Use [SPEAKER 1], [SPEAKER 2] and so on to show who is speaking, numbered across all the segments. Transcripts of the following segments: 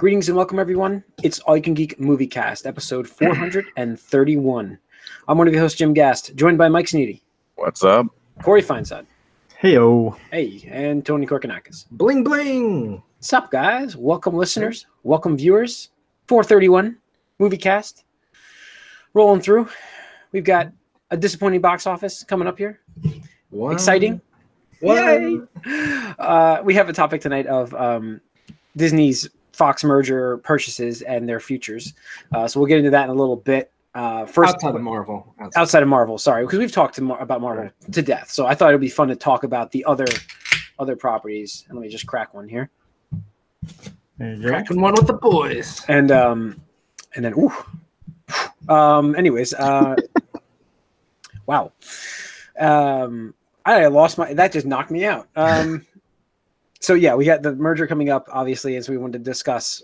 [SPEAKER 1] Greetings and welcome, everyone. It's All You Can Geek Moviecast, episode 431. I'm one of your hosts, Jim Gast, joined by Mike Sneedy.
[SPEAKER 2] What's up?
[SPEAKER 1] Corey Feinsod.
[SPEAKER 3] Heyo.
[SPEAKER 1] Hey, and Tony Korkanakis.
[SPEAKER 4] Bling bling.
[SPEAKER 1] What's up, guys? Welcome, listeners. Welcome, viewers. 431 Moviecast. Rolling through. We've got a disappointing box office coming up here. Exciting. Yay! We have a topic tonight of Disney's Fox merger purchases and their futures. So we'll get into that in a little bit. First,
[SPEAKER 4] outside of Marvel.
[SPEAKER 1] Outside of Marvel, sorry, because we've talked about Marvel to death. So I thought it would be fun to talk about the other properties. And let me just crack one here.
[SPEAKER 4] Cracking one with the boys.
[SPEAKER 1] And then anyways, wow. I lost that just knocked me out. So yeah, we got the merger coming up, obviously, as we wanted to discuss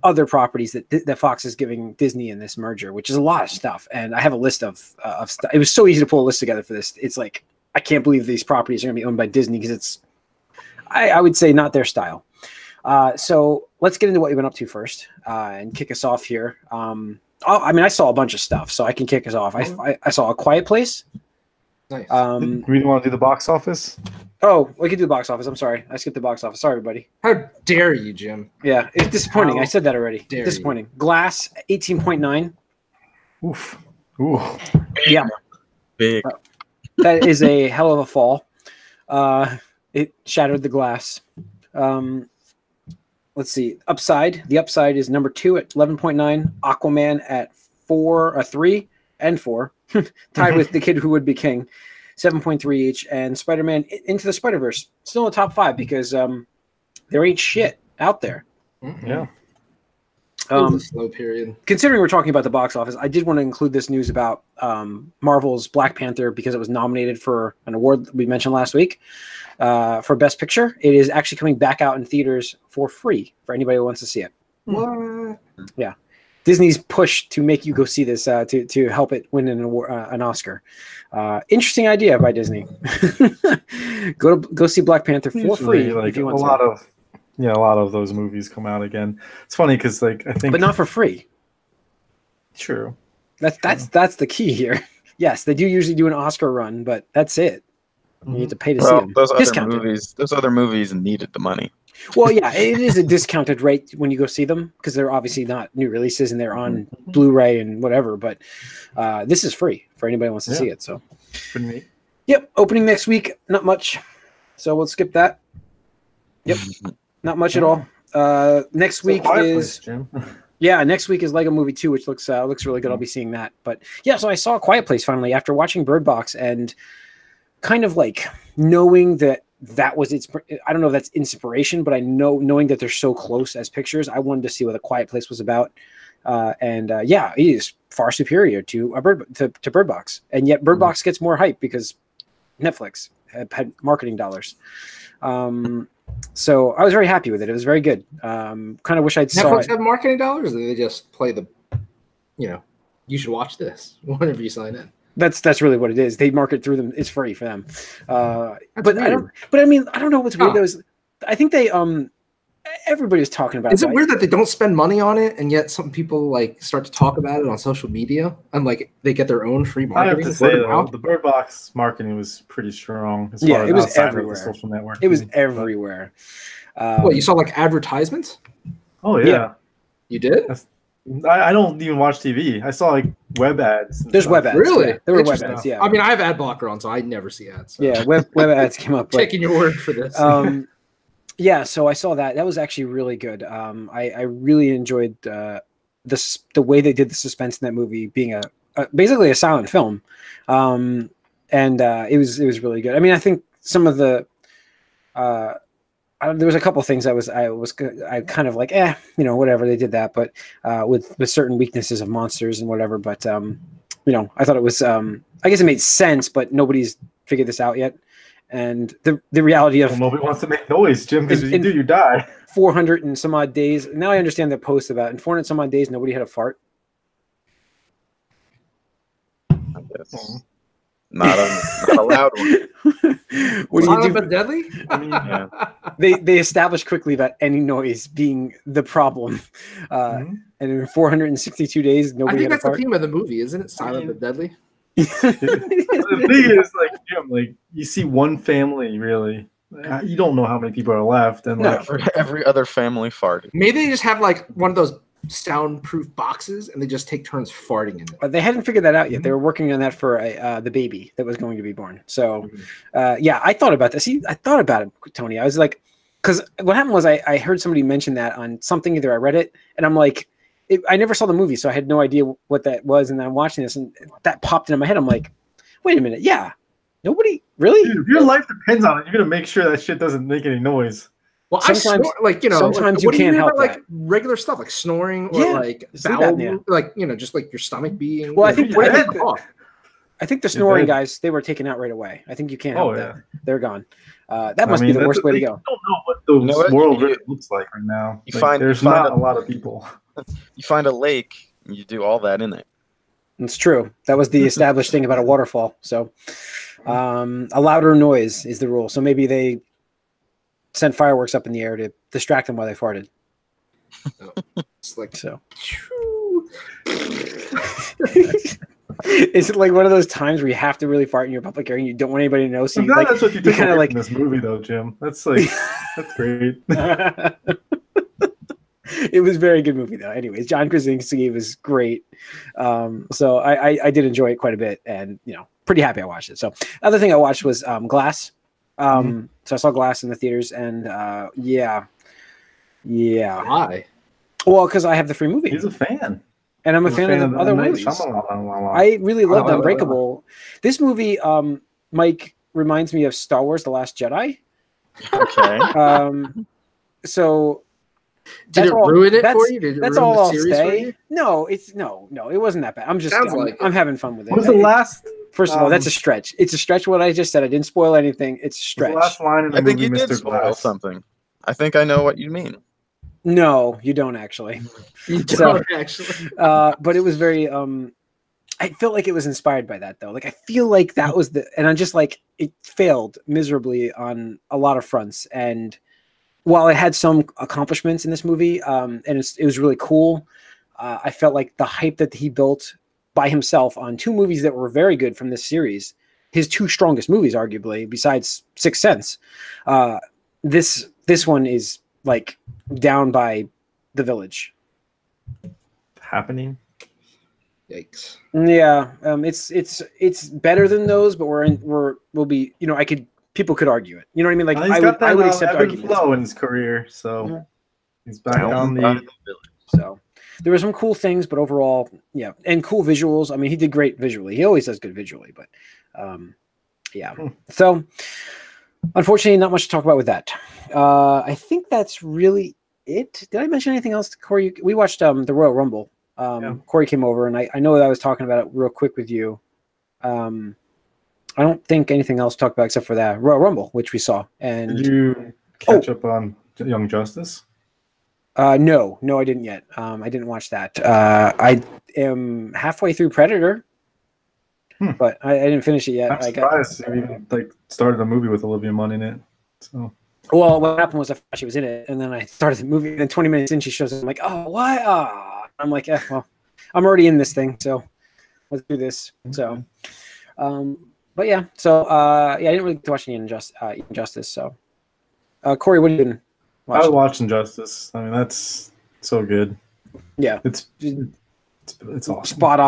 [SPEAKER 1] other properties that Fox is giving Disney in this merger, which is a lot of stuff. And I have a list of stuff. It was so easy to pull a list together for this. It's like, I can't believe these properties are going to be owned by Disney because it's, I would say, not their style. So let's get into what we've been up to first and kick us off here. I saw a bunch of stuff, so I can kick us off. I saw A Quiet Place.
[SPEAKER 4] Nice.
[SPEAKER 3] We want to do the box office?
[SPEAKER 1] Oh, we could do the box office. I'm sorry. I skipped the box office. Sorry, everybody.
[SPEAKER 4] How dare you, Jim?
[SPEAKER 1] Yeah, it's disappointing. I said that already.
[SPEAKER 4] Dare
[SPEAKER 1] disappointing. You. Glass, 18.9.
[SPEAKER 3] Oof. Ooh.
[SPEAKER 1] Yeah.
[SPEAKER 2] Big.
[SPEAKER 1] That is a hell of a fall. It shattered the glass. Let's see. Upside. The Upside is number 2 at 11.9. Aquaman at 3 and 4. Tied with The Kid Who Would Be King. 7.3 each, and Spider-Man Into the Spider-Verse still in the top 5 because there ain't shit out there.
[SPEAKER 4] Mm-hmm.
[SPEAKER 3] Yeah.
[SPEAKER 4] It was a slow period.
[SPEAKER 1] Considering we're talking about the box office, I did want to include this news about Marvel's Black Panther because it was nominated for an award we mentioned last week for Best Picture. It is actually coming back out in theaters for free for anybody who wants to see it.
[SPEAKER 4] What?
[SPEAKER 1] Yeah. Disney's push to make you go see this to help it win an Oscar. Interesting idea by Disney. go see Black Panther for free.
[SPEAKER 3] Like
[SPEAKER 1] if you want
[SPEAKER 3] a lot of those movies come out again. It's funny because I think,
[SPEAKER 1] but not for free.
[SPEAKER 3] True.
[SPEAKER 1] That's the key here. Yes, they do usually do an Oscar run, but that's it. You need to pay to see them.
[SPEAKER 2] Those other movies needed the money.
[SPEAKER 1] Well, yeah, it is a discounted rate when you go see them because they're obviously not new releases and they're on Blu-ray and whatever. But this is free for anybody who wants to see it. So, yep, opening next week. Not much, so we'll skip that. Yep, not much at all. Next week is next week is Lego Movie 2, which looks really good. I'll be seeing that. But yeah, so I saw A Quiet Place finally after watching Bird Box and kind of like knowing that was its, I don't know if that's inspiration, but knowing that they're so close as pictures, I wanted to see what A Quiet Place was about. It is far superior to Bird Box. And yet Bird Box gets more hype because Netflix had marketing dollars. So I was very happy with it. It was very good. Kind of wish I'd saw it.
[SPEAKER 4] Netflix have marketing dollars, or do they just play you should watch this whenever you sign in?
[SPEAKER 1] That's really what it is. They market through them. It's free for them. But
[SPEAKER 4] weird.
[SPEAKER 1] I don't know what's weird. I think they everybody's talking about it.
[SPEAKER 4] Is it weird that they don't spend money on it and yet some people like start to talk about it on social media and like they get their own free marketing?
[SPEAKER 3] I have to say though, the Bird Box marketing was pretty strong.
[SPEAKER 1] It was everywhere.
[SPEAKER 3] The social network.
[SPEAKER 1] It was everywhere.
[SPEAKER 4] You saw like advertisements?
[SPEAKER 3] Oh yeah.
[SPEAKER 4] You did?
[SPEAKER 3] I don't even watch TV. I saw like web ads.
[SPEAKER 1] There's web ads.
[SPEAKER 4] Really?
[SPEAKER 1] Yeah. There were web ads. Yeah.
[SPEAKER 4] I mean, I have ad blocker on, so I never see ads. So.
[SPEAKER 1] Yeah, web ads came up.
[SPEAKER 4] Taking your word for this.
[SPEAKER 1] Yeah, so I saw that. That was actually really good. I really enjoyed the way they did the suspense in that movie, being basically a silent film, and it was really good. I mean, I think some of the there was a couple of things I kind of like, whatever, they did that, but with certain weaknesses of monsters and whatever. But I thought it was I guess it made sense, but nobody's figured this out yet. And the reality of
[SPEAKER 3] nobody wants to make noise, Jim, because if you do, you die.
[SPEAKER 1] 400 and some odd days. Now I understand the post about it. In 400 and some odd days, nobody had a fart.
[SPEAKER 2] not a loud one.
[SPEAKER 1] What do you
[SPEAKER 4] Silent
[SPEAKER 1] do?
[SPEAKER 4] but deadly.
[SPEAKER 3] I mean,
[SPEAKER 2] Yeah.
[SPEAKER 1] They established quickly about any noise being the problem, and in 462 days,
[SPEAKER 4] I
[SPEAKER 1] nobody
[SPEAKER 4] think
[SPEAKER 1] had a
[SPEAKER 4] that's the
[SPEAKER 1] fart.
[SPEAKER 4] theme of the movie, isn't it? Silent but deadly.
[SPEAKER 3] the thing is, like, Jim, like you see one family really. You don't know how many people are left, and
[SPEAKER 1] No.
[SPEAKER 3] like
[SPEAKER 2] Every other family farted.
[SPEAKER 4] Maybe they just have like one of those soundproof boxes, and they just take turns farting in it.
[SPEAKER 1] They hadn't figured that out yet. They were working on that for the baby that was going to be born. So, yeah, I thought about this. I thought about it, Tony. I was like, because what happened was I heard somebody mention that on something. Either I read it, and I'm like, I never saw the movie, so I had no idea what that was. And I'm watching this, and that popped into my head. I'm like, wait a minute, yeah, nobody really.
[SPEAKER 3] Dude, if your life depends on it, you're gonna make sure that shit doesn't make any noise.
[SPEAKER 4] Well,
[SPEAKER 1] Sometimes- sometimes you
[SPEAKER 4] what do
[SPEAKER 1] can't
[SPEAKER 4] mean
[SPEAKER 1] help
[SPEAKER 4] by,
[SPEAKER 1] that.
[SPEAKER 4] like regular stuff, like snoring or
[SPEAKER 1] Yeah,
[SPEAKER 4] like
[SPEAKER 1] sleep
[SPEAKER 4] bowel,
[SPEAKER 1] apnea.
[SPEAKER 4] like just like your stomach being.
[SPEAKER 1] Well, I think-
[SPEAKER 4] what
[SPEAKER 1] I
[SPEAKER 4] do you
[SPEAKER 1] think-
[SPEAKER 4] talk?
[SPEAKER 1] I think the snoring guys, they were taken out right away. I think you can't help that. They're gone. That must be the worst way to go.
[SPEAKER 3] I don't know what the
[SPEAKER 2] You know what?
[SPEAKER 3] world really looks like right now.
[SPEAKER 2] You
[SPEAKER 3] Like,
[SPEAKER 2] find-
[SPEAKER 3] there's
[SPEAKER 2] you find
[SPEAKER 3] not
[SPEAKER 2] a-
[SPEAKER 3] a lot of people.
[SPEAKER 2] You find a lake, you do all that in it.
[SPEAKER 1] It's true. That was the established thing about a waterfall. So a louder noise is the rule. So maybe they sent fireworks up in the air to distract them while they farted.
[SPEAKER 4] It's like
[SPEAKER 1] So is it like one of those times where you have to really fart in your public area and you don't want anybody to know? So
[SPEAKER 3] I'm
[SPEAKER 1] you
[SPEAKER 3] glad
[SPEAKER 1] like
[SPEAKER 3] that's what you took
[SPEAKER 1] kind
[SPEAKER 3] away
[SPEAKER 1] of like
[SPEAKER 3] from this movie, though, Jim. That's like that's great.
[SPEAKER 1] It was a very good movie though. Anyways, John Krasinski was great. So I did enjoy it quite a bit, and pretty happy I watched it. So other thing I watched was Glass. So I saw Glass in the theaters, and yeah.
[SPEAKER 4] why?
[SPEAKER 1] Well, because I have the free movie,
[SPEAKER 3] He's a fan.
[SPEAKER 1] and I'm a
[SPEAKER 3] He's
[SPEAKER 1] fan of the other
[SPEAKER 3] M. Night
[SPEAKER 1] movies.
[SPEAKER 3] Shyamalan.
[SPEAKER 1] I really loved Unbreakable. This movie, Mike, reminds me of Star Wars: The Last Jedi.
[SPEAKER 2] Okay.
[SPEAKER 1] So
[SPEAKER 4] Did it ruin it for you? Did it
[SPEAKER 1] that's
[SPEAKER 4] ruin
[SPEAKER 1] all
[SPEAKER 4] the
[SPEAKER 1] I'll
[SPEAKER 4] series for
[SPEAKER 1] say.
[SPEAKER 4] you?
[SPEAKER 1] No, it wasn't that bad. I'm just,
[SPEAKER 4] Sounds like
[SPEAKER 1] I'm having fun with it.
[SPEAKER 3] What was the last?
[SPEAKER 1] First of all, that's a stretch. It's a stretch. What I just said, I didn't spoil anything. It's a
[SPEAKER 3] The
[SPEAKER 1] stretch.
[SPEAKER 3] last line in the
[SPEAKER 2] I think
[SPEAKER 3] movie,
[SPEAKER 2] you did
[SPEAKER 3] Mr.
[SPEAKER 2] spoil
[SPEAKER 3] Glass.
[SPEAKER 2] something. I think I know what you mean.
[SPEAKER 1] No, you don't actually.
[SPEAKER 4] You
[SPEAKER 1] So-
[SPEAKER 4] don't actually.
[SPEAKER 1] But it was very. I felt like it was inspired by that though. Like I feel like that was and I'm just like it failed miserably on a lot of fronts. And while it had some accomplishments in this movie, and it was really cool, I felt like the hype that he built by himself on two movies that were very good from this series, his two strongest movies, arguably, besides Sixth Sense. This one is like down by The Village.
[SPEAKER 3] Happening.
[SPEAKER 4] Yikes.
[SPEAKER 1] Yeah, it's better than those, but we'll be people could argue it. You know what I mean? Like
[SPEAKER 3] Well, he's
[SPEAKER 1] I
[SPEAKER 3] got
[SPEAKER 1] would
[SPEAKER 3] that
[SPEAKER 1] I would accept
[SPEAKER 3] ebb and
[SPEAKER 1] arguments.
[SPEAKER 3] flow in his career, so he's back on the.
[SPEAKER 2] Village.
[SPEAKER 1] So there were some cool things, but overall, yeah, and cool visuals. I mean, he did great visually. He always does good visually, but yeah. So unfortunately, not much to talk about with that. I think that's really it. Did I mention anything else, Corey? We watched the Royal Rumble. Corey came over, and I know that I was talking about it real quick with you. I don't think anything else to talk about except for that Royal Rumble, which we saw. And
[SPEAKER 3] Did you catch up on Young Justice?
[SPEAKER 1] No, I didn't yet. I didn't watch that. I am halfway through Predator, but I didn't finish it yet.
[SPEAKER 3] I'm surprised you even started a movie with Olivia Munn in it. So
[SPEAKER 1] Well, what happened was I thought she was in it, and then I started the movie, and then 20 minutes in, she shows up. I'm like, oh, what? I'm like, well, I'm already in this thing, so let's do this. So, but yeah, so I didn't really get to watch any Injustice. So, Corey, what have you been watching?
[SPEAKER 3] I was watching Justice. I mean, that's so good.
[SPEAKER 1] Yeah,
[SPEAKER 3] It's awesome.
[SPEAKER 1] spot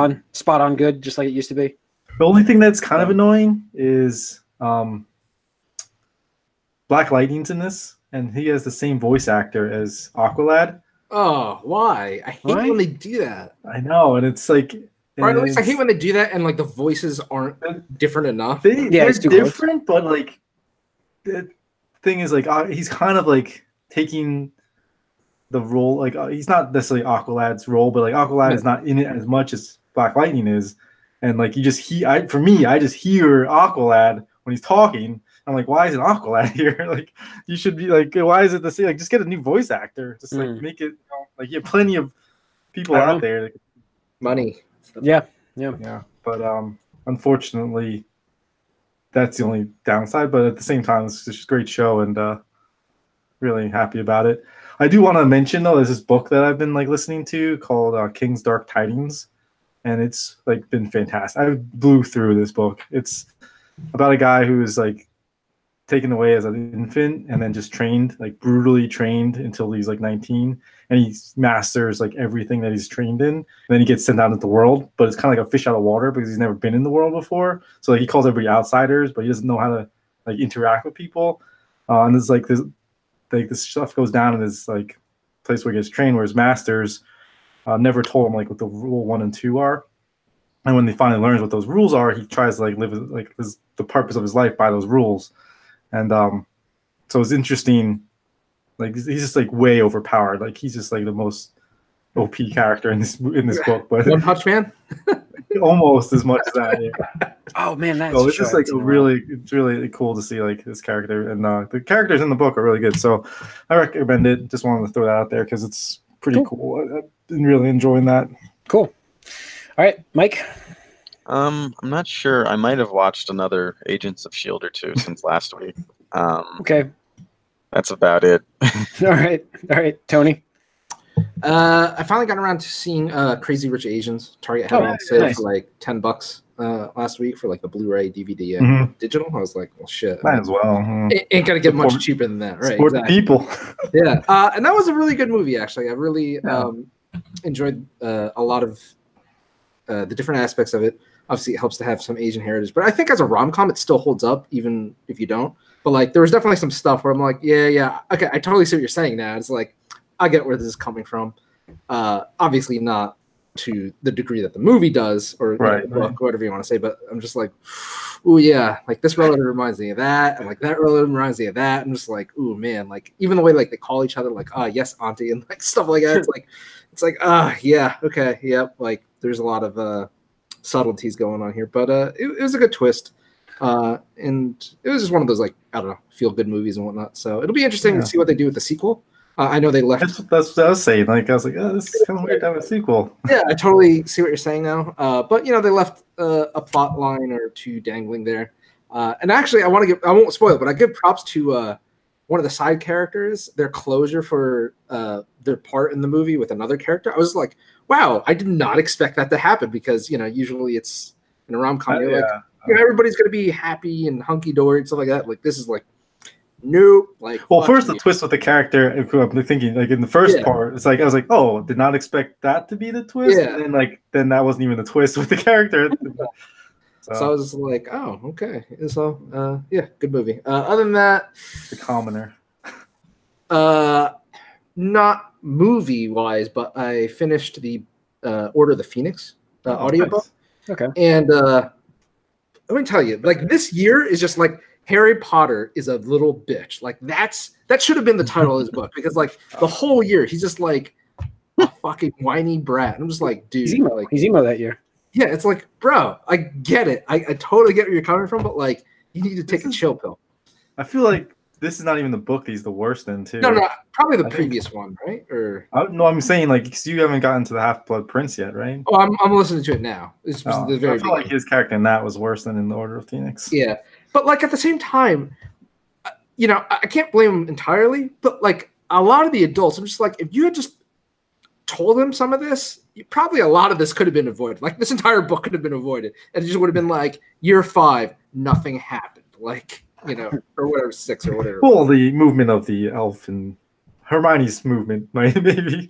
[SPEAKER 1] on, good, just like it used to be.
[SPEAKER 3] The only thing that's kind of annoying is Black Lightning's in this, and he has the same voice actor as Aqualad.
[SPEAKER 4] Oh, why? I hate
[SPEAKER 1] Why?
[SPEAKER 4] when they do that.
[SPEAKER 3] I know, and it's like,
[SPEAKER 4] Or at least I hate when they do that and like the voices aren't different enough.
[SPEAKER 3] they're
[SPEAKER 1] it's too close.
[SPEAKER 3] different, but like the thing is, like he's kind of like taking the role. Like he's not necessarily Aqualad's role, but like Aqualad is not in it as much as Black Lightning is, and like you just I just hear Aqualad when he's talking. I'm like, why isn't Aqualad here? Like, you should be like, why is it the same? Like, just get a new voice actor. Just like make it like you have plenty of people out there.
[SPEAKER 4] Money.
[SPEAKER 1] Yeah.
[SPEAKER 3] Yeah, but unfortunately, that's the only downside. But at the same time, it's just a great show, and really happy about it. I do want to mention though, there's this book that I've been like listening to called King's Dark Tidings, and it's like been fantastic. I blew through this book. It's about a guy who is like taken away as an infant and then just trained, like brutally trained until he's like 19, and he masters like everything that he's trained in. And then he gets sent out into the world, but it's kind of like a fish out of water because he's never been in the world before. So like, he calls everybody outsiders, but he doesn't know how to like interact with people. And there's like this stuff goes down in this like place where he gets trained, where his masters never told him like what the rule 1 and 2 are. And when he finally learns what those rules are, he tries to like live like the purpose of his life by those rules. And so it's interesting. Like he's just like way overpowered. Like he's just like the most OP character in this book. But
[SPEAKER 4] One Punch Man,
[SPEAKER 3] almost as much as that. Yeah.
[SPEAKER 1] Oh man, that's
[SPEAKER 3] so it's just like it's really cool to see like this character, and the characters in the book are really good. So I recommend it. Just wanted to throw that out there because it's pretty cool. I've been really enjoying that.
[SPEAKER 1] Cool. All right, Mike.
[SPEAKER 2] I'm not sure. I might have watched another Agents of S.H.I.E.L.D. or two since last week.
[SPEAKER 1] Okay.
[SPEAKER 2] That's about it.
[SPEAKER 1] All right, Tony.
[SPEAKER 4] I finally got around to seeing Crazy Rich Asians. Target had it on sale for like $10 last week for like the Blu-ray, DVD, and digital. I was like, well, shit.
[SPEAKER 3] Might as well.
[SPEAKER 4] Ain't gonna get much cheaper than that, right?
[SPEAKER 3] Support the people.
[SPEAKER 4] Yeah, and that was a really good movie. Actually, I really enjoyed a lot of the different aspects of it. Obviously, it helps to have some Asian heritage, but I think as a rom-com, it still holds up, even if you don't. But like, there was definitely some stuff where I'm like, yeah, okay, I totally see what you're saying now. It's like, I get where this is coming from. Obviously, not to the degree that the movie does, or the book, or whatever you want to say. But I'm just like, ooh, yeah, like this relative reminds me of that, and like that relative reminds me of that. I'm just like, ooh, man, like even the way like they call each other, like, yes, auntie, and like stuff like that. It's like, yeah, okay, yep. Like, there's a lot of subtleties going on here, but it was a good twist, and it was just one of those like, I don't know, feel good movies and whatnot. So it'll be interesting to see what they do with the sequel. I know they left.
[SPEAKER 3] That's what I was saying. Like I was like, oh, this is kind of weird to have a sequel.
[SPEAKER 4] Yeah, I totally see what you're saying now. But they left a plot line or two dangling there. And actually, I won't spoil it, but I give props to one of the side characters, their closure for their part in the movie with another character. I was like, wow, I did not expect that to happen because usually it's in a rom-com, everybody's gonna be happy and hunky-dory and stuff like that. Like this is like, nope. Like,
[SPEAKER 3] well, first the twist with the character. I'm thinking like in the first part, it's like I was like, oh, did not expect that to be the twist.
[SPEAKER 4] Yeah.
[SPEAKER 3] And then that wasn't even the twist with the character.
[SPEAKER 4] So I was just like, oh, okay. So good movie. Other than that,
[SPEAKER 3] the commoner.
[SPEAKER 4] Not movie wise, but I finished the Order of the Phoenix audiobook.
[SPEAKER 1] Nice. Okay.
[SPEAKER 4] And let me tell you, like this year is just like Harry Potter is a little bitch. Like that should have been the title of his book because like the whole year he's just like a fucking whiny brat. I'm just like, dude,
[SPEAKER 1] he's emo that year.
[SPEAKER 4] Yeah, it's like, bro, I get it. I totally get where you're coming from, but like you need to take a chill pill.
[SPEAKER 3] I feel like this is not even the book he's the worst in too.
[SPEAKER 4] No, probably the previous one, right? Or
[SPEAKER 3] no, I'm saying like because you haven't gotten to the Half-Blood Prince yet, right?
[SPEAKER 4] Oh, I'm listening to it now. It's the very
[SPEAKER 3] I feel like his character in that was worse than in the Order of Phoenix.
[SPEAKER 4] Yeah, but like at the same time, I can't blame him entirely. But like a lot of the adults, I'm just like, if you had just told him some of this, probably a lot of this could have been avoided. Like this entire book could have been avoided, and it just would have been like year 5, nothing happened. Like. Or whatever, 6 or whatever.
[SPEAKER 3] Well, the movement of the elf and Hermione's movement, maybe,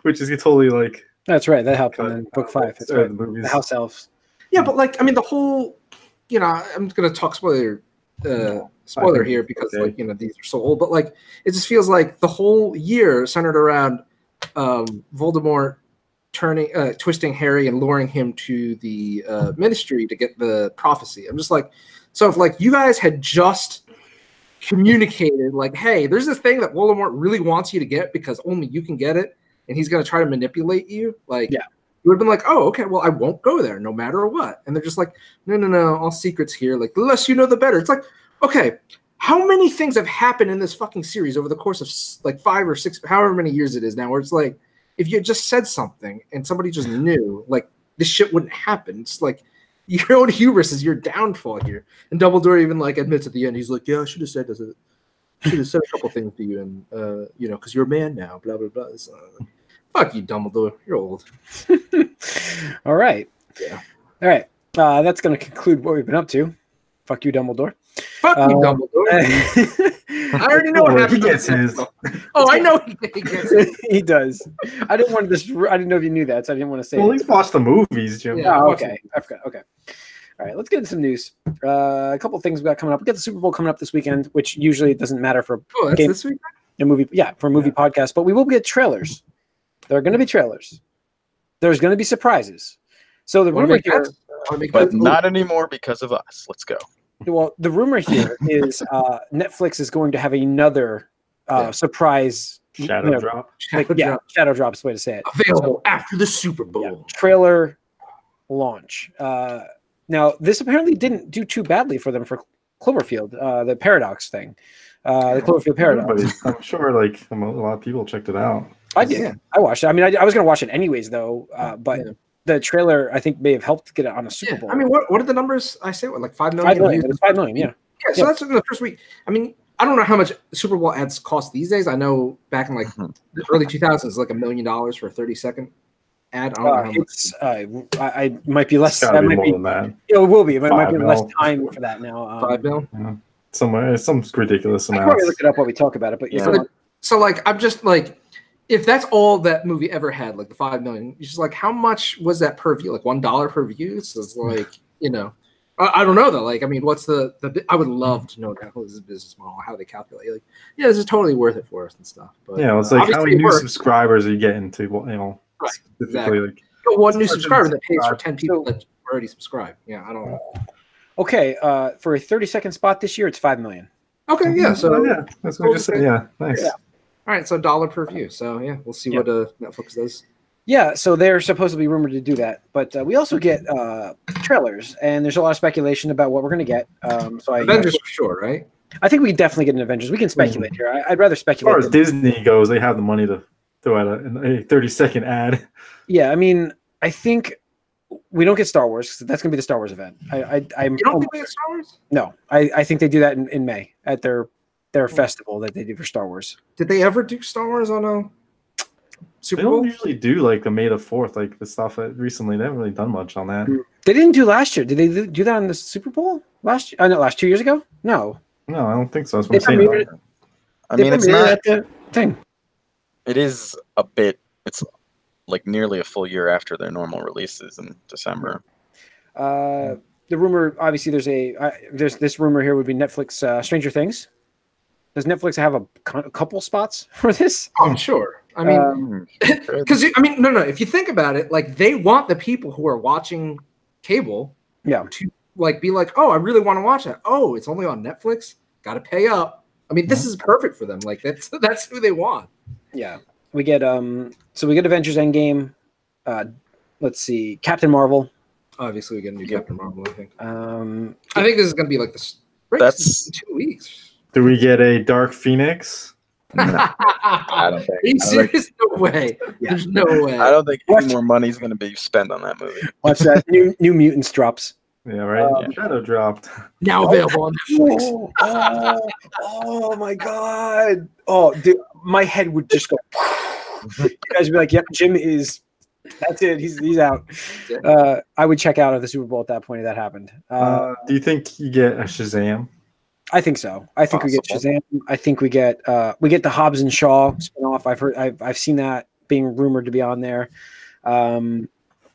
[SPEAKER 3] which is totally like.
[SPEAKER 1] That's right. That helped in book 5. That's right. The house elves.
[SPEAKER 4] Yeah, but like, I mean, the whole, I'm going to talk spoiler here because like, these are so old, but like, it just feels like the whole year centered around Voldemort twisting Harry and luring him to the ministry to get the prophecy. I'm just like, so if like you guys had just communicated like, hey, there's this thing that Voldemort really wants you to get because only you can get it, and he's gonna try to manipulate you, like you would have been like, oh, okay, well, I won't go there no matter what. And they're just like, no, all secrets here. Like, the less you know, the better. It's like, okay, how many things have happened in this fucking series over the course of like 5 or 6, however many years it is now, where it's like, if you had just said something and somebody just knew, like this shit wouldn't happen. It's like, Your own hubris is your downfall here. And Dumbledore even like admits at the end, he's like, yeah, I should have said this. Should have said a couple things to you, and because you're a man now. Blah blah blah. Fuck you, Dumbledore. You're old.
[SPEAKER 1] All right.
[SPEAKER 4] Yeah.
[SPEAKER 1] All right. That's going to conclude what we've been up to. Fuck you, Dumbledore.
[SPEAKER 4] Fuck you, Dumbledore. I already know what
[SPEAKER 3] he gets his.
[SPEAKER 4] Oh, I know he gets it.
[SPEAKER 1] He does. I didn't know if you knew that, so I didn't want to say.
[SPEAKER 3] Well, he's watched the movies, Jim.
[SPEAKER 1] Yeah, okay. I forgot. Okay. All right, let's get into some news. A couple of things we got coming up. We got the Super Bowl coming up this weekend, which usually doesn't matter for
[SPEAKER 4] this weekend?
[SPEAKER 1] A movie. Yeah, for a movie podcast, but we will get trailers. There are going to be trailers. There's going to be surprises. So the rumor here,
[SPEAKER 2] but not anymore because of us. Let's go.
[SPEAKER 1] Well, the rumor here is Netflix is going to have another surprise
[SPEAKER 3] shadow drop.
[SPEAKER 1] Shadow drop is the way to say it.
[SPEAKER 4] Available after the Super Bowl.
[SPEAKER 1] Trailer launch. Now, this apparently didn't do too badly for them for Cloverfield, the Paradox thing. The Cloverfield Paradox.
[SPEAKER 3] I'm sure like a lot of people checked it out.
[SPEAKER 1] I did. Yeah. I watched it. I mean, I was going to watch it anyways, though, but the trailer, I think, may have helped get it on a Super Bowl.
[SPEAKER 4] I mean, what are the numbers I say? What, like 5 million?
[SPEAKER 1] 5 million. It was 5 million, yeah.
[SPEAKER 4] Yeah, so that's in the first week. I mean, I don't know how much Super Bowl ads cost these days. I know back in like the early 2000s, like $1 million for a 30-second ad. I don't know how much.
[SPEAKER 1] I might be less.
[SPEAKER 3] That might be more than that.
[SPEAKER 1] It will be. It might be less time for that now.
[SPEAKER 4] 5 mil?
[SPEAKER 3] Yeah. Somewhere, some ridiculous amount.
[SPEAKER 1] I can probably look it up while we talk about it. But yeah.
[SPEAKER 4] So like, I'm just like, if that's all that movie ever had, like the 5 million, it's just like, how much was that per view? Like $1 per view? So it's like, I don't know though. Like, I mean, what's the I would love to know how this business model, how they calculate. Like, yeah, this is totally worth it for us and stuff. But
[SPEAKER 3] yeah, it's like how many new subscribers are you getting to?
[SPEAKER 4] Right,
[SPEAKER 3] exactly. Like,
[SPEAKER 4] one new subscriber that pays for 10 people that already subscribe. Yeah, I don't know.
[SPEAKER 1] Okay, for a 30-second spot this year, it's 5 million.
[SPEAKER 4] Okay, yeah. So
[SPEAKER 3] that's what I just said. Yeah, nice. Yeah.
[SPEAKER 4] All right, so $1 per view. So yeah, we'll see what Netflix does.
[SPEAKER 1] Yeah, so they're supposed to be rumored to do that, but we also get trailers, and there's a lot of speculation about what we're going to get.
[SPEAKER 4] Avengers for sure, right?
[SPEAKER 1] I think we definitely get an Avengers. We can speculate here. I'd rather speculate.
[SPEAKER 3] As far as Disney goes, they have the money to throw out a 30-second ad.
[SPEAKER 1] Yeah, I mean, I think we don't get Star Wars. That's going to be the Star Wars event.
[SPEAKER 4] You don't think we get Star Wars?
[SPEAKER 1] No, I think they do that in May at their festival that they do for Star Wars.
[SPEAKER 4] Did they ever do Star Wars on a Super Bowl?
[SPEAKER 3] They don't usually do like the May the 4th, like the stuff recently. They haven't really done much on that.
[SPEAKER 1] They didn't do last year. Did they do that on the Super Bowl last year? No, 2 years ago? No,
[SPEAKER 3] I don't think so. That's what I'm saying.
[SPEAKER 2] I mean, it's not
[SPEAKER 1] the thing.
[SPEAKER 2] It is a bit. It's like nearly a full year after their normal releases in December.
[SPEAKER 1] The rumor, obviously, there's this rumor here would be Netflix Stranger Things. Does Netflix have a couple spots for this?
[SPEAKER 4] Oh, sure. I mean, because no. If you think about it, like they want the people who are watching cable, to like be like, oh, I really want to watch that. Oh, it's only on Netflix. Got to pay up. I mean, this is perfect for them. Like that's who they want.
[SPEAKER 1] Yeah, we get so we get Avengers Endgame. Let's see, Captain Marvel.
[SPEAKER 4] Obviously, we get a new Captain Marvel. I think. I think this is going to be like this.
[SPEAKER 2] That's
[SPEAKER 4] 2 weeks.
[SPEAKER 3] Do we get a Dark Phoenix?
[SPEAKER 2] No, I don't think.
[SPEAKER 4] Are you serious? No way. Yeah. There's no way.
[SPEAKER 2] I don't think any more money is going to be spent on that movie.
[SPEAKER 1] Watch that. New Mutants drops.
[SPEAKER 3] Yeah, right. Shadow dropped.
[SPEAKER 4] Now available on Netflix.
[SPEAKER 1] Oh my god. Oh, dude, my head would just go. You guys would be like, "Yep, Jim is. That's it. He's out." I would check out of the Super Bowl at that point if that happened.
[SPEAKER 3] Do you think you get a Shazam?
[SPEAKER 1] I think so. I think we get Shazam. I think we get the Hobbs and Shaw spinoff. I've seen that being rumored to be on there.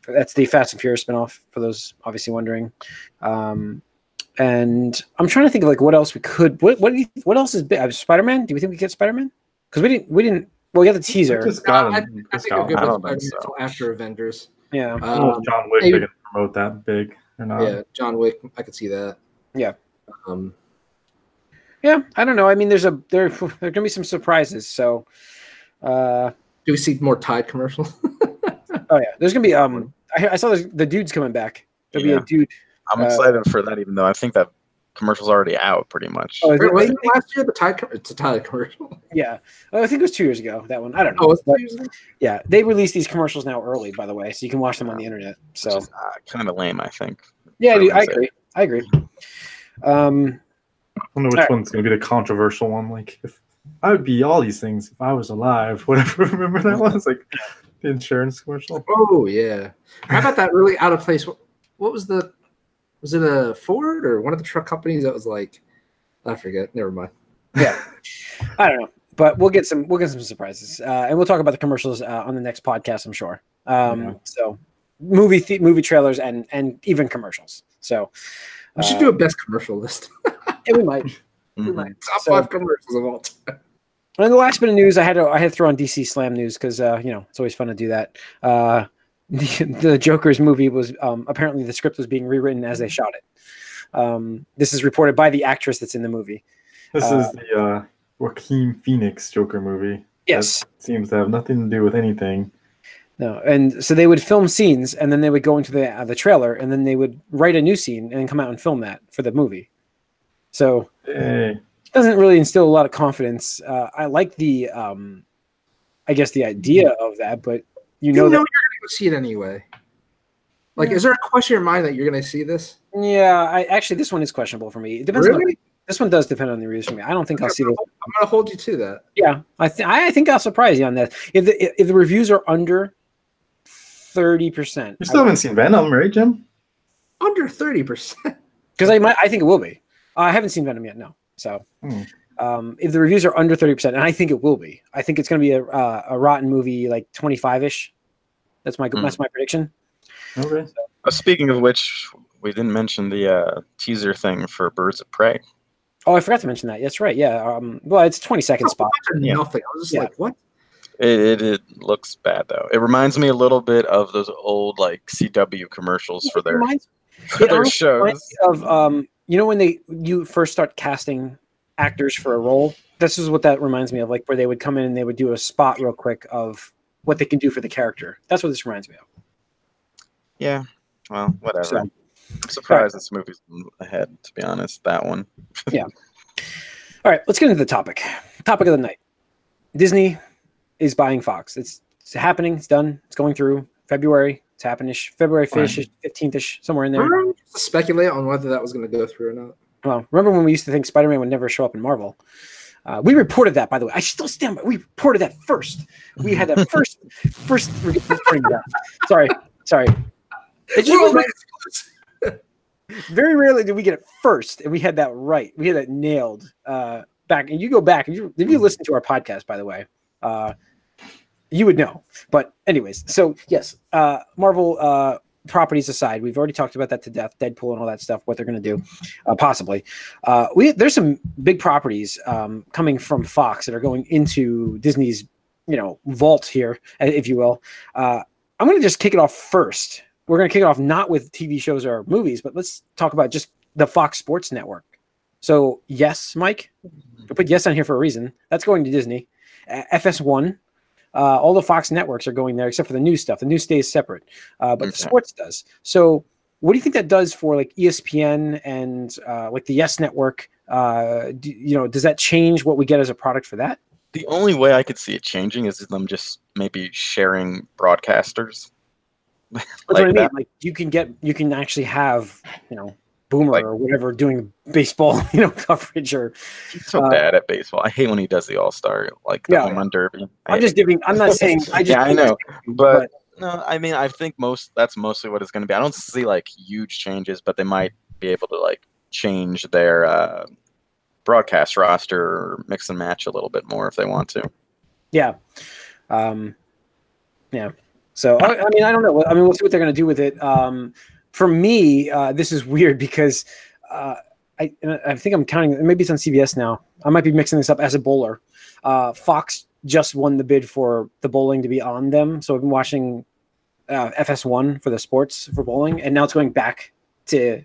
[SPEAKER 1] That's the Fast and Furious spinoff for those obviously wondering. And I'm trying to think of like what else we could. What else is big? Spider-Man? Do we think we get Spider-Man? Because we didn't. Well, we got the teaser.
[SPEAKER 4] I think we're good with Spider-Man after Avengers.
[SPEAKER 1] Yeah.
[SPEAKER 3] John Wick. They're gonna promote that big or not?
[SPEAKER 4] Yeah, John Wick. I could see that.
[SPEAKER 1] Yeah. Yeah, I don't know. I mean, there gonna be some surprises. So,
[SPEAKER 4] do we see more Tide commercials?
[SPEAKER 1] Oh yeah, there's gonna be. I saw the dude's coming back. There'll be a dude.
[SPEAKER 2] I'm excited for that, even though I think that commercial's already out, pretty much.
[SPEAKER 4] Oh, was it last year? It's a Tide commercial.
[SPEAKER 1] Yeah, I think it was 2 years ago. That one, I don't know.
[SPEAKER 4] Oh, was it 2 years ago?
[SPEAKER 1] Yeah, they release these commercials now early, by the way, so you can watch them on the internet. So
[SPEAKER 2] kind of lame, I think.
[SPEAKER 1] Yeah, I agree.
[SPEAKER 3] I don't know which one's going to be the controversial one. Like, if I would be all these things if I was alive, whatever. Remember that one? It's like the insurance commercial.
[SPEAKER 4] Oh yeah. How about that really out of place? What was the? Was it a Ford or one of the truck companies that was like? I forget. Never mind.
[SPEAKER 1] Yeah, I don't know, but we'll get some surprises, and we'll talk about the commercials on the next podcast, I'm sure. So movie trailers and even commercials. So
[SPEAKER 4] we should do a best commercial list.
[SPEAKER 1] Yeah, we might.
[SPEAKER 4] We might. Top 5 commercials of all time.
[SPEAKER 1] And the last bit of news, I had to throw on DC Slam news because it's always fun to do that. The Joker's movie was apparently the script was being rewritten as they shot it. This is reported by the actress that's in the movie.
[SPEAKER 3] This is the Joaquin Phoenix Joker movie.
[SPEAKER 1] Yes.
[SPEAKER 3] That seems to have nothing to do with anything.
[SPEAKER 1] No, and so they would film scenes, and then they would go into the trailer, and then they would write a new scene and come out and film that for the movie. So it doesn't really instill a lot of confidence. I like the, I guess the idea of that, but you know you're going
[SPEAKER 4] to go see it anyway. Like, is there a question in your mind that you're going to see this?
[SPEAKER 1] Yeah, actually, this one is questionable for me. It depends.
[SPEAKER 4] Really?
[SPEAKER 1] This one does depend on the reviews for me. I don't think I'll see this.
[SPEAKER 4] I'm going to hold you to that.
[SPEAKER 1] Yeah, I think I'll surprise you on that. If the reviews are under 30%,
[SPEAKER 3] you still haven't seen Venom, right, Jim?
[SPEAKER 4] Under 30%,
[SPEAKER 1] because I think it will be. I haven't seen Venom yet, no. So, if the reviews are under 30%, and I think it will be, I think it's going to be a rotten movie, like 25-ish. That's my prediction.
[SPEAKER 3] Okay.
[SPEAKER 2] Speaking of which, we didn't mention the teaser thing for Birds of Prey.
[SPEAKER 1] Oh, I forgot to mention that. That's right. Yeah. Well, it's a 20-second spot.
[SPEAKER 4] Nothing. I was just like, what?
[SPEAKER 2] It looks bad though. It reminds me a little bit of those old like CW commercials for their shows.
[SPEAKER 1] Of when you first start casting actors for a role. This is what that reminds me of, like where they would come in and they would do a spot real quick of what they can do for the character. That's what this reminds me of.
[SPEAKER 2] Yeah. Well, whatever. So, I'm surprised this movie's ahead, to be honest. That one.
[SPEAKER 1] Yeah. All right, let's get into the topic. Topic of the night. Disney is buying Fox. It's happening. It's done. It's going through February. It's happening. February 5th, 15th-ish, somewhere in there.
[SPEAKER 4] Speculate on whether that was going to go through or not.
[SPEAKER 1] Well, remember when we used to think Spider-Man would never show up in Marvel? We reported that, by the way. I still stand by. We reported that first. We had that first reporting that. Sorry. Very rarely did we get it first, and we had that right. We had that nailed back. And you go back, and if you listen to our podcast, by the way, you would know. But anyways, so yes, Marvel properties aside, we've already talked about that to death, Deadpool and all that stuff, what they're going to do, possibly. There's some big properties coming from Fox that are going into Disney's, vault here, if you will. I'm going to just kick it off first. We're going to kick it off not with TV shows or movies, but let's talk about just the Fox Sports Network. So yes, Mike, I put yes on here for a reason. That's going to Disney. FS1. All the Fox networks are going there except for the news stuff. The news stays separate, but the sports does. So what do you think that does for like ESPN and like the Yes Network? Does that change what we get as a product for that?
[SPEAKER 2] The only way I could see it changing is them just maybe sharing broadcasters.
[SPEAKER 1] That's what I mean. Like you can actually have, Boomer or whatever doing baseball, coverage or.
[SPEAKER 2] He's so bad at baseball. I hate when he does the All-Star, like the home run derby.
[SPEAKER 1] I'm not saying.
[SPEAKER 2] I know, but no. I mean, I think that's mostly what it's going to be. I don't see like huge changes, but they might be able to like change their broadcast roster or mix and match a little bit more if they want to. Yeah.
[SPEAKER 1] Yeah. So I mean, I don't know. I mean, we'll see what they're going to do with it. For me, this is weird because I think I'm counting. Maybe it's on CBS now. I might be mixing this up as a bowler. Fox just won the bid for the bowling to be on them, so I've been watching FS1 for the sports for bowling, and now it's going back to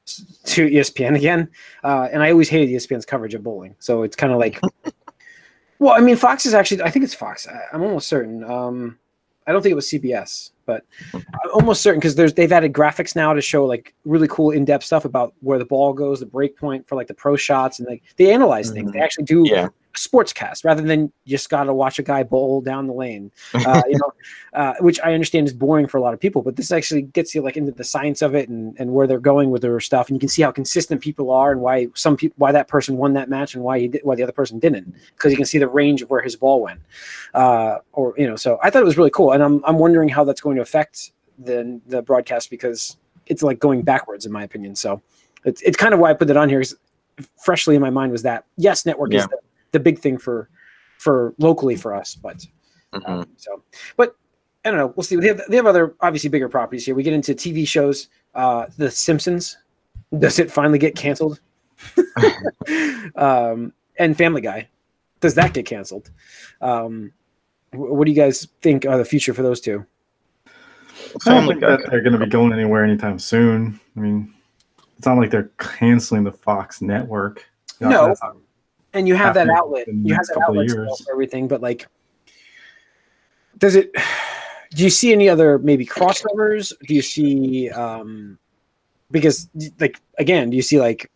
[SPEAKER 1] ESPN again. And I always hated ESPN's coverage of bowling, so it's kind of like. Well, I mean, Fox is actually. I think it's Fox. I'm almost certain. I don't think it was CBS, but I'm almost certain because they've added graphics now to show like really cool in-depth stuff about where the ball goes, the break point for like the pro shots, and they analyze things. They actually do a sportscast rather than just got to watch a guy bowl down the lane, which I understand is boring for a lot of people, but this actually gets you like into the science of it and where they're going with their stuff, and you can see how consistent people are and why why that person won that match and why the other person didn't, because you can see the range of where his ball went, so I thought it was really cool, and I'm wondering how that's going to affect the broadcast, because it's like going backwards in my opinion. So it's kind of why I put that on here, because freshly in my mind was that yes, network is the big thing for locally for us, but but I don't know. We'll see. They have other obviously bigger properties here. We get into TV shows. The Simpsons, does it finally get canceled? And Family Guy, does that get canceled? What do you guys think are the future for those two?
[SPEAKER 3] I don't think that they're going to be going anywhere anytime soon. I mean, it's not like they're canceling the Fox network.
[SPEAKER 1] No. And you have that outlet. You have that outlet for everything, but like, do you see any other maybe crossovers? Do you see because like again, do you see like,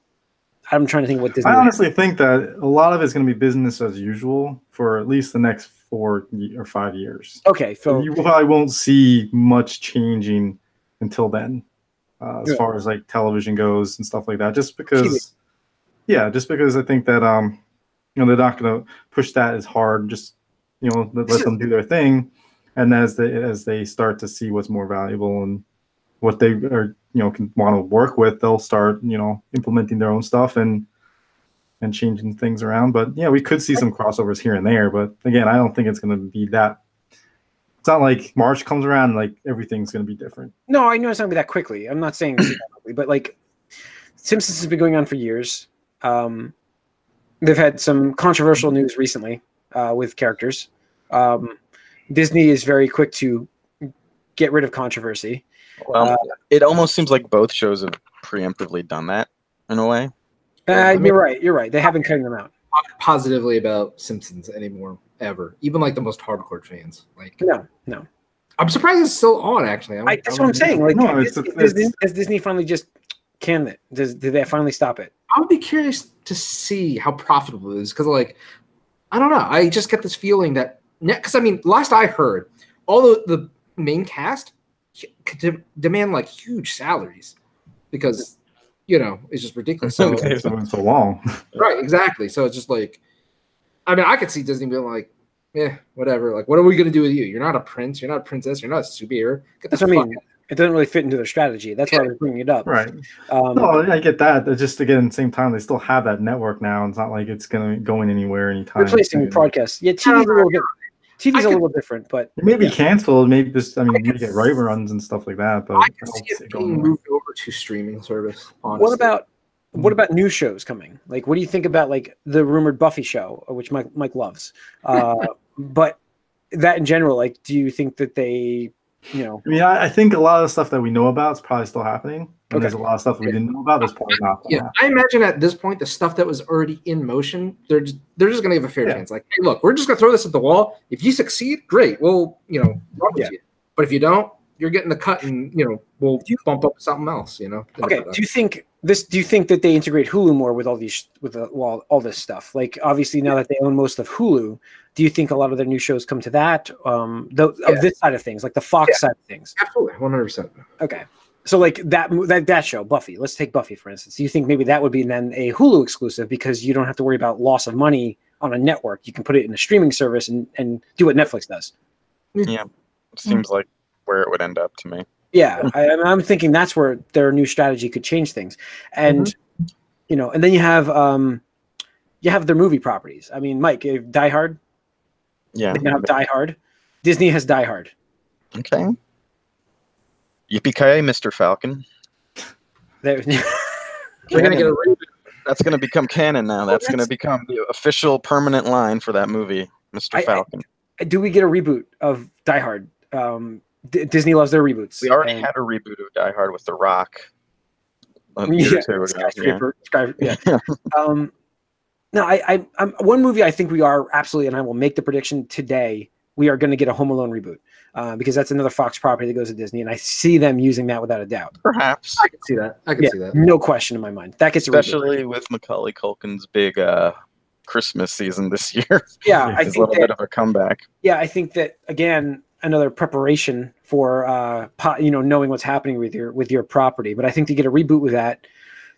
[SPEAKER 1] I'm trying to think what Disney.
[SPEAKER 3] I honestly think that a lot of it's going to be business as usual for at least the next 4 or 5 years.
[SPEAKER 1] Okay, so
[SPEAKER 3] you probably won't see much changing until then, as far as like television goes and stuff like that. Just because I think that they're not going to push that as hard. Just let them do their thing, and as they start to see what's more valuable and what they are can want to work with, they'll start implementing their own stuff and changing things around. But yeah, we could see some crossovers here and there. But again, I don't think it's going to be that. It's not like March comes around and like everything's going to be different.
[SPEAKER 1] No, I know it's not going to be that quickly. I'm not saying that quickly, but like Simpsons has been going on for years. They've had some controversial news recently with characters. Disney is very quick to get rid of controversy.
[SPEAKER 2] Well, it almost seems like both shows have preemptively done that in a way.
[SPEAKER 1] You're right. They haven't cutting them out.
[SPEAKER 4] Talk positively about Simpsons anymore, ever. Even like the most hardcore fans. Like
[SPEAKER 1] no.
[SPEAKER 4] I'm surprised it's still on. Actually,
[SPEAKER 1] that's what I'm saying. Like, has Disney finally just canned it? Did they finally stop it?
[SPEAKER 4] I would be curious to see how profitable it is, because like I don't know. I just get this feeling that because I mean, last I heard, all the main cast could demand like huge salaries because it's just ridiculous. So
[SPEAKER 3] it's been so long,
[SPEAKER 4] right? Exactly. So it's just like, I mean, I could see Disney being like, yeah, whatever. Like, what are we gonna do with you? You're not a prince. You're not a princess. You're not a superhero.
[SPEAKER 1] That's what I mean. It doesn't really fit into their strategy. That's why I was bringing it up.
[SPEAKER 3] Right. No, I get that. It's just, again, at the same time, they still have that network now. It's not like it's going anywhere anytime.
[SPEAKER 1] Replacing broadcast. Yeah, TV's a little different, but
[SPEAKER 3] it may be canceled. Maybe just, maybe get right runs and stuff like that. But
[SPEAKER 4] I can see it being moved over to streaming service. Honestly.
[SPEAKER 1] What about new shows coming? Like, what do you think about like the rumored Buffy show, which Mike loves? But that in general, like, do you think that they
[SPEAKER 3] I think a lot of the stuff that we know about is probably still happening. And there's a lot of stuff we didn't know about that's probably not.
[SPEAKER 4] I imagine at this point, the stuff that was already in motion, they're just going to give a fair chance. Like, hey, look, we're just going to throw this at the wall. If you succeed, great. We'll, run with you. But if you don't, you're getting the cut, and we'll bump up something else.
[SPEAKER 1] Okay. Do you think that they integrate Hulu more with all these all this stuff? Like, obviously now that they own most of Hulu, do you think a lot of their new shows come to that of this side of things, like the Fox side of things?
[SPEAKER 4] Absolutely, 100%.
[SPEAKER 1] Okay, so like that show, Buffy. Let's take Buffy for instance. Do you think maybe that would be then a Hulu exclusive because you don't have to worry about loss of money on a network? You can put it in a streaming service and do what Netflix does.
[SPEAKER 2] Yeah, it seems like where it would end up to me.
[SPEAKER 1] Yeah, I'm thinking that's where their new strategy could change things, and and then you have their movie properties. I mean, Mike, Die Hard.
[SPEAKER 2] Yeah,
[SPEAKER 1] they now have Die Hard. Disney has Die Hard.
[SPEAKER 2] Okay. Yippee-ki-yay, Mr. Falcon.
[SPEAKER 4] We're gonna get a reboot.
[SPEAKER 2] That's gonna become canon now. That's gonna become the official permanent line for that movie, Mr. Falcon.
[SPEAKER 1] Do we get a reboot of Die Hard? Disney loves their reboots.
[SPEAKER 2] We already had a reboot of Die Hard with The Rock.
[SPEAKER 1] Skyscraper. No, I'm one movie I think we are absolutely, and I will make the prediction today, we are going to get a Home Alone reboot because that's another Fox property that goes to Disney, and I see them using that without a doubt.
[SPEAKER 2] Perhaps
[SPEAKER 4] I can see that. I can see that.
[SPEAKER 1] No question in my mind. That gets
[SPEAKER 2] especially with Macaulay Culkin's big Christmas season this year.
[SPEAKER 1] Yeah, I
[SPEAKER 2] it's
[SPEAKER 1] think
[SPEAKER 2] a little bit of a comeback.
[SPEAKER 1] Yeah, I think that again, another preparation for knowing what's happening with your property. But I think to get a reboot with that,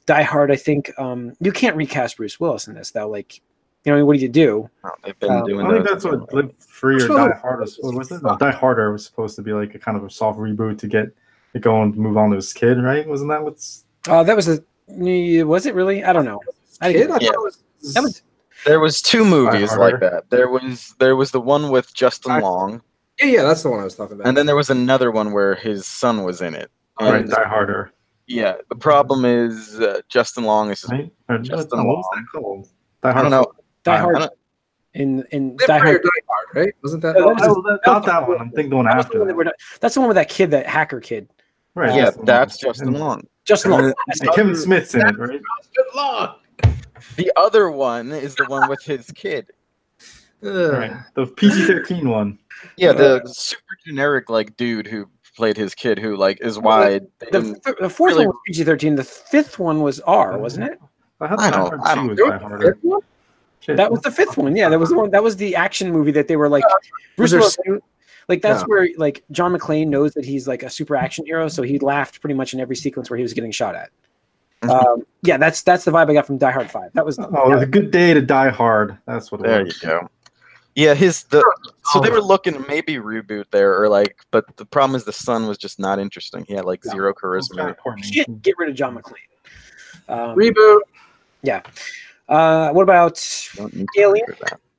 [SPEAKER 1] Die Hard, I think you can't recast Bruce Willis in this though. Like, what do you do?
[SPEAKER 2] Well, they've been doing.
[SPEAKER 3] I think that's what Live Free or Die Hard was it? No, Die Harder was supposed to be like a kind of a soft reboot to get it going, to move on to his kid, right? Wasn't that what's?
[SPEAKER 1] That was was it really? I don't know.
[SPEAKER 2] There was two movies like that. There was the one with Justin Long.
[SPEAKER 4] Yeah, that's the one I was talking about.
[SPEAKER 2] And then there was another one where his son was in it.
[SPEAKER 3] Right, Die Harder.
[SPEAKER 2] Yeah, the problem is Justin Long is
[SPEAKER 3] right?
[SPEAKER 2] Justin
[SPEAKER 3] Long.
[SPEAKER 2] Long.
[SPEAKER 3] What was that called? Die Hard.
[SPEAKER 2] I don't know.
[SPEAKER 1] Die Hard. In Die Hard,
[SPEAKER 4] right? Wasn't that?
[SPEAKER 3] Not that one. I'm thinking the one after that.
[SPEAKER 1] That's the one with that kid, that hacker kid.
[SPEAKER 2] Right. Yeah, that's Justin Long.
[SPEAKER 1] Justin Long.
[SPEAKER 3] Kevin Smith's in it, right?
[SPEAKER 4] Justin Long.
[SPEAKER 2] The other one is the one with his kid.
[SPEAKER 3] Right. The PG-13 one.
[SPEAKER 2] Yeah, the super generic dude who played his kid, who is wide.
[SPEAKER 1] The fourth one was PG-13. The fifth one was R, wasn't it?
[SPEAKER 2] I don't know.
[SPEAKER 1] That was the fifth one. Yeah, that was the one. That was the action movie that they were Bruce Willis. That's where John McClane knows that he's a super action hero, so he laughed pretty much in every sequence where he was getting shot at. Yeah, that's the vibe I got from Die Hard 5. That was
[SPEAKER 3] it was a good day to Die Hard. That's what it was.
[SPEAKER 2] There you go. Yeah, so they were looking to maybe reboot there, but the problem is the son was just not interesting. He had zero charisma.
[SPEAKER 1] Get rid of John McClane.
[SPEAKER 4] Reboot.
[SPEAKER 1] Yeah. What about Alien?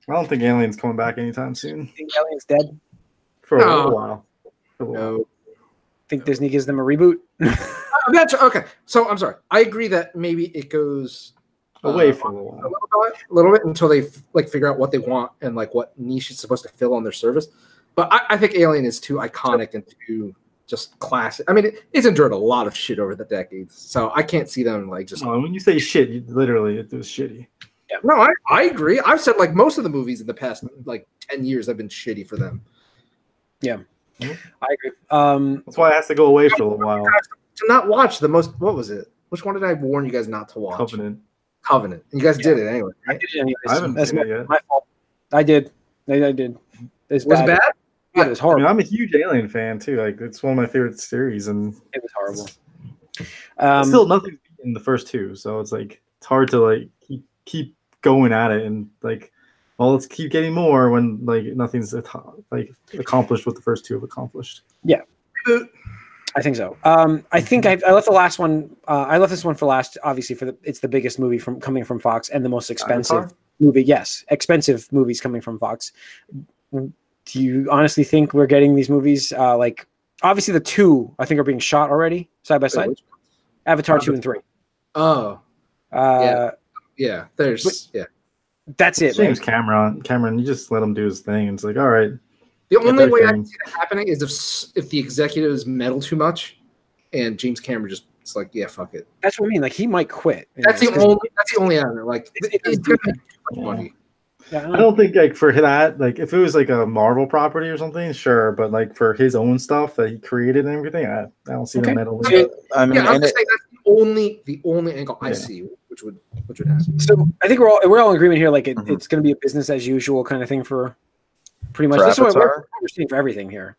[SPEAKER 3] I don't think Alien's coming back anytime soon.
[SPEAKER 1] Think Alien's dead?
[SPEAKER 3] For a little while.
[SPEAKER 4] No.
[SPEAKER 1] Think Disney gives them a reboot?
[SPEAKER 4] Okay, so I'm sorry. I agree that maybe it goes
[SPEAKER 3] away for a little while.
[SPEAKER 4] A little bit until they figure out what they want and what niche it's supposed to fill on their service. But I think Alien is too iconic and too just classic. I mean, it's endured a lot of shit over the decades, so I can't see them just.
[SPEAKER 3] When you say shit, literally it was shitty.
[SPEAKER 4] Yeah. No, I agree. I've said most of the movies in the past 10 years have been shitty for them.
[SPEAKER 1] Yeah, I agree.
[SPEAKER 3] That's why it has to go away for a little while.
[SPEAKER 4] To not watch the most. What was it? Which one did I warn you guys not to watch?
[SPEAKER 3] Covenant.
[SPEAKER 4] And you guys did it anyway.
[SPEAKER 1] Right? I did it anyways.
[SPEAKER 3] I haven't seen it yet.
[SPEAKER 1] My fault. I did. I did.
[SPEAKER 4] Was it bad?
[SPEAKER 1] Yeah, it was horrible.
[SPEAKER 3] I'm a huge Alien fan too. It's one of my favorite series, and
[SPEAKER 1] it was horrible.
[SPEAKER 3] Still nothing in the first two, so it's it's hard to keep going at it and let's keep getting more when nothing's accomplished what the first two have accomplished.
[SPEAKER 1] Yeah. I think so. I think I left the last one. I left this one for last. Obviously, it's the biggest movie coming from Fox and the most expensive movie. Yes, expensive movies coming from Fox. Do you honestly think we're getting these movies? Obviously, the two I think are being shot already side by side. Avatar 2 and 3.
[SPEAKER 4] Oh. Yeah. There's
[SPEAKER 1] That's it.
[SPEAKER 3] James Cameron, you just let him do his thing. It's all right.
[SPEAKER 4] The only way I can see that happening is if the executives meddle too much, and James Cameron just yeah, fuck it.
[SPEAKER 1] That's what I mean. He might quit.
[SPEAKER 4] That's the only answer. It's gonna make too much money.
[SPEAKER 3] Yeah, I don't think for that, if it was a Marvel property or something, sure, but for his own stuff that he created and everything, I don't see the meddling.
[SPEAKER 4] I'm just saying that's the only angle I see, which would happen.
[SPEAKER 1] So I think we're all in agreement here. It's going to be a business as usual kind of thing for pretty much. That's what we're seeing for everything here.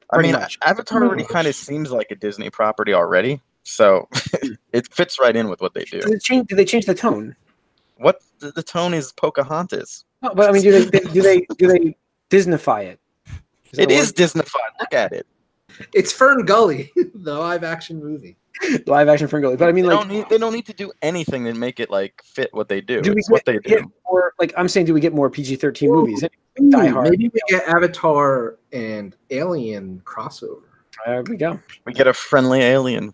[SPEAKER 2] Avatar already kind of seems like a Disney property already, so it fits right in with what they do.
[SPEAKER 1] Do they change the tone?
[SPEAKER 2] What the tone is Pocahontas.
[SPEAKER 1] No, but I mean, do they Disneyfy it?
[SPEAKER 2] It is Disneyfied. Look at it.
[SPEAKER 4] It's Fern Gully, the live action movie.
[SPEAKER 1] Live action Fern Gully, but I mean,
[SPEAKER 2] they don't need to do anything to make it fit what they do.
[SPEAKER 1] It's what they do. Or I'm saying, do we get more PG-13 movies? Die Hard.
[SPEAKER 4] Maybe we get Avatar and Alien crossover.
[SPEAKER 1] There we go.
[SPEAKER 2] We get a friendly alien.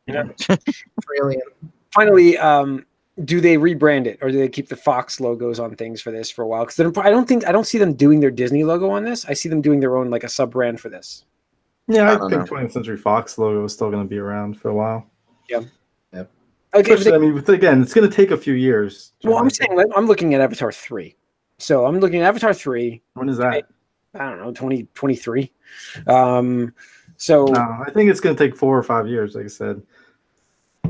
[SPEAKER 1] Yeah.
[SPEAKER 4] For Alien.
[SPEAKER 1] Finally, do they rebrand it or do they keep the Fox logos on things for this for a while? Because I don't see them doing their Disney logo on this. I see them doing their own a sub brand for this.
[SPEAKER 3] Yeah, I think 20th Century Fox logo is still going to be around for a while.
[SPEAKER 1] Yeah.
[SPEAKER 3] Okay. Again, it's going to take a few years.
[SPEAKER 1] Well, I'm saying I'm looking at Avatar 3. So I'm looking at Avatar 3.
[SPEAKER 3] When is that?
[SPEAKER 1] I don't know, 2023. So
[SPEAKER 3] no, I think it's going to take 4 or 5 years, like I said,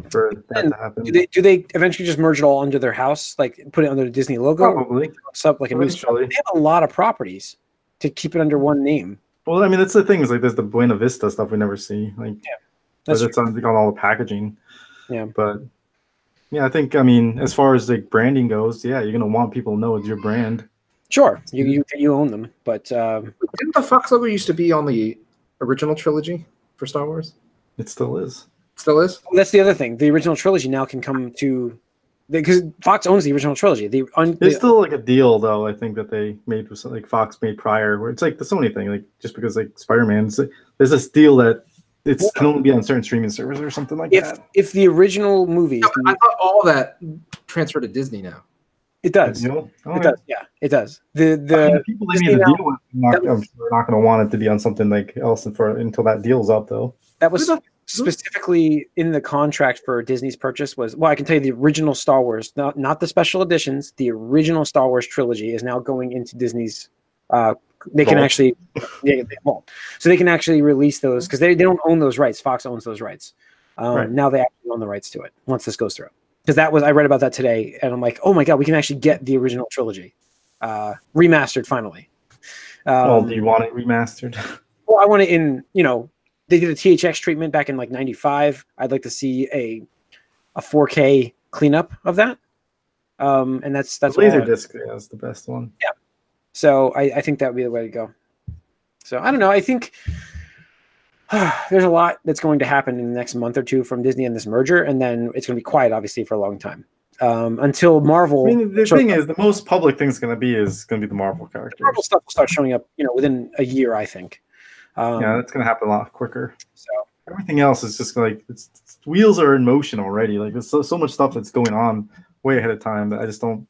[SPEAKER 3] for that to happen.
[SPEAKER 1] Do they eventually just merge it all under their house, like put it under the Disney logo?
[SPEAKER 3] Probably.
[SPEAKER 1] Up like a new stuff. They have a lot of properties to keep it under one name.
[SPEAKER 3] Well, I mean, that's the thing is like there's the Buena Vista stuff we never see, like that's on all the packaging.
[SPEAKER 1] Yeah,
[SPEAKER 3] but yeah, I think as far as like branding goes, yeah, you're gonna want people to know it's your brand.
[SPEAKER 1] Sure, you own them, but
[SPEAKER 4] didn't the Fox logo used to be on the original trilogy for Star Wars?
[SPEAKER 3] It still is.
[SPEAKER 4] Still is.
[SPEAKER 1] Well, that's the other thing. The original trilogy now can come to because Fox owns the original trilogy.
[SPEAKER 3] There's still like a deal though. I think that they made with like Fox made prior, where it's like the Sony thing, like just because like Spider-Man, there's this deal that it can only be on certain streaming servers or something like that.
[SPEAKER 1] If the original movies,
[SPEAKER 4] I thought all that transferred to Disney now.
[SPEAKER 1] It does.
[SPEAKER 3] Oh,
[SPEAKER 1] it does. Yeah, it does. The
[SPEAKER 3] people they made a deal with, I'm sure not going to want it to be on something like else until that deal's up though.
[SPEAKER 1] That was specifically in the contract for Disney's purchase was, well, I can tell you the original Star Wars, not the special editions, the original Star Wars trilogy is now going into Disney's, they can actually, so they can actually release those because they don't own those rights. Fox owns those rights. Now they actually own the rights to it once this goes through. Because I read about that today and I'm like, oh my God, we can actually get the original trilogy remastered finally.
[SPEAKER 3] Do you want it remastered?
[SPEAKER 1] Well, I want it in, they did a THX treatment back in like 95. I'd like to see a 4K cleanup of that. And that's
[SPEAKER 3] Laserdisc is the best one.
[SPEAKER 1] Yeah. So I think that would be the way to go. So I don't know. I think there's a lot that's going to happen in the next month or two from Disney and this merger, and then it's going to be quiet, obviously, for a long time. Until Marvel.
[SPEAKER 3] I mean, the thing is, the most public thing is going to be the Marvel characters.
[SPEAKER 1] The Marvel stuff will start showing up, within a year, I think.
[SPEAKER 3] Yeah, that's going to happen a lot quicker.
[SPEAKER 1] So
[SPEAKER 3] everything else is just like wheels are in motion already. Like there's so much stuff that's going on way ahead of time that I just don't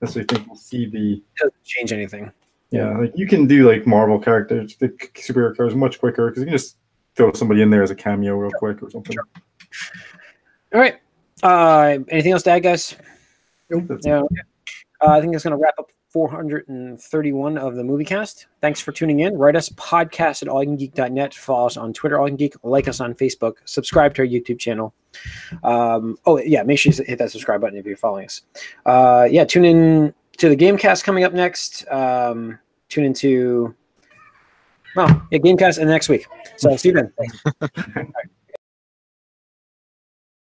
[SPEAKER 3] necessarily think we'll see
[SPEAKER 1] it doesn't change anything.
[SPEAKER 3] Yeah, like you can do like Marvel characters, the superhero characters much quicker because you can just throw somebody in there as a cameo real quick or something.
[SPEAKER 1] Sure. All right. Anything else to add, guys?
[SPEAKER 3] Nope,
[SPEAKER 1] yeah. I think that's going to wrap up 431 of the Moviecast. Thanks for tuning in. Write us podcast at allyoucangeek.net. Follow us on Twitter, allyoucangeek. Like us on Facebook. Subscribe to our YouTube channel. Make sure you hit that subscribe button if you're following us. Tune in to the Gamecast coming up next. Tune into Gamecast and next week. So see you then. Thanks. All right.